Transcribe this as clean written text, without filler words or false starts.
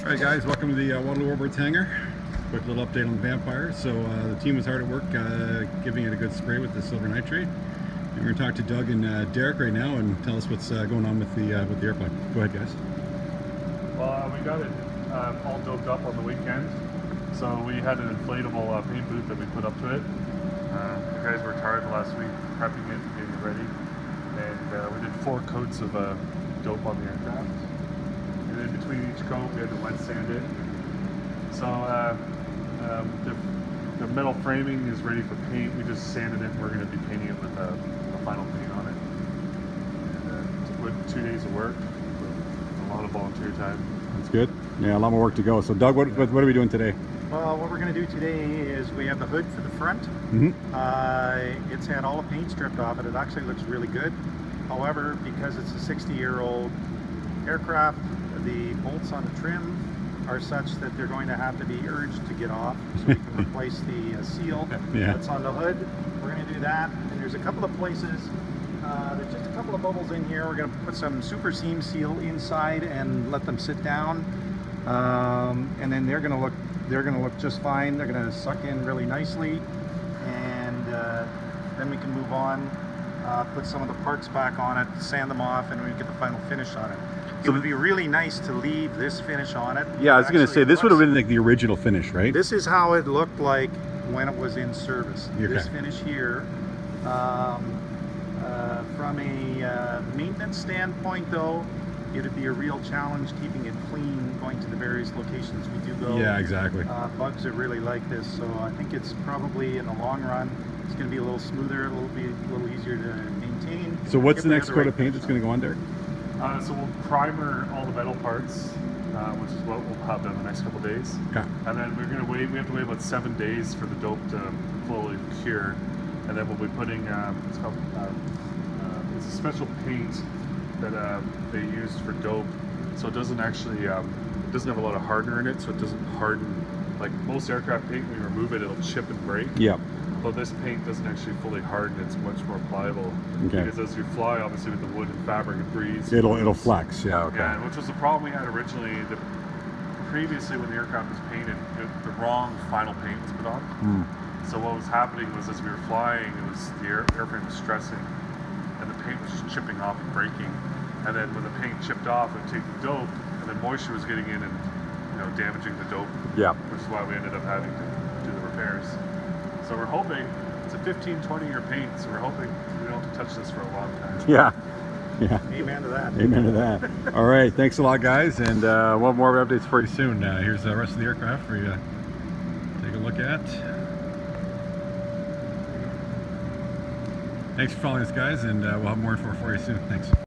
Alright guys, welcome to the Waterloo Warbirds hangar. Quick little update on the Vampire. So the team was hard at work giving it a good spray with the silver nitrate. And we're going to talk to Doug and Derek right now and tell us what's going on with the airplane. Go ahead guys. Well, we got it all doped up on the weekend. So we had an inflatable paint booth that we put up to it. The guys worked hard last week prepping it, getting it ready. And we did 4 coats of dope on the aircraft. And then between each coat we had to wet sand it. So the metal framing is ready for paint. We just sanded it and we're going to be painting it with the final paint on it. And it's 2 days of work, a lot of volunteer time. That's good. Yeah, a lot more work to go. So Doug, what are we doing today? Well, what we're going to do today is we have the hood for the front. It's had all the paint stripped off it. It actually looks really good. However, because it's a 60-year-old aircraft, the bolts on the trim are such that they're going to have to be urged to get off, so we can replace the seal that's on the hood. We're going to do that, and there's a couple of places, there's just a couple of bubbles in here. We're going to put some super seam seal inside and let them sit down, and then they're going to look just fine. They're going to suck in really nicely, and then we can move on, put some of the parts back on it, sand them off, and we get the final finish on it. It would be really nice to leave this finish on it. Yeah, I was going to say, this would have been like the original finish, right? This is how it looked like when it was in service. Okay. This finish here. From a maintenance standpoint, though, it would be a real challenge keeping it clean, going to the various locations we do go. Yeah, exactly. Bugs are really like this, so I think it's probably, in the long run, it's going to be a little smoother, a little easier to maintain. So what's the next coat of paint that's going to go on there? So we'll primer all the metal parts, which is what we'll have done the next couple of days. Okay. And then we're going to wait. We have to wait about 7 days for the dope to fully cure, and then we'll be putting it's called it's a special paint that they used for dope. So it doesn't actually it doesn't have a lot of hardener in it, so it doesn't harden. Like most aircraft paint, when you remove it, it'll chip and break. Yeah. But this paint doesn't actually fully harden, it's much more pliable. Okay. Because as you fly, obviously with the wood and fabric, it breathes. It'll flex, yeah, okay. Yeah, which was the problem we had originally. Previously when the aircraft was painted, the wrong final paint was put on. So what was happening was as we were flying, the airframe was stressing, and the paint was just chipping off and breaking. And then when the paint chipped off, it would take the dope, and then moisture was getting in and damaging the dope. Yeah. Which is why we ended up having to do the repairs. So we're hoping, it's a 15-20 year paint, so we're hoping we don't have to touch this for a long time. Yeah. Yeah. Amen to that. Amen to that. All right, thanks a lot guys, and we'll have more updates for you soon. Here's the rest of the aircraft for you to take a look at. Thanks for following us guys, and we'll have more info for you soon. Thanks.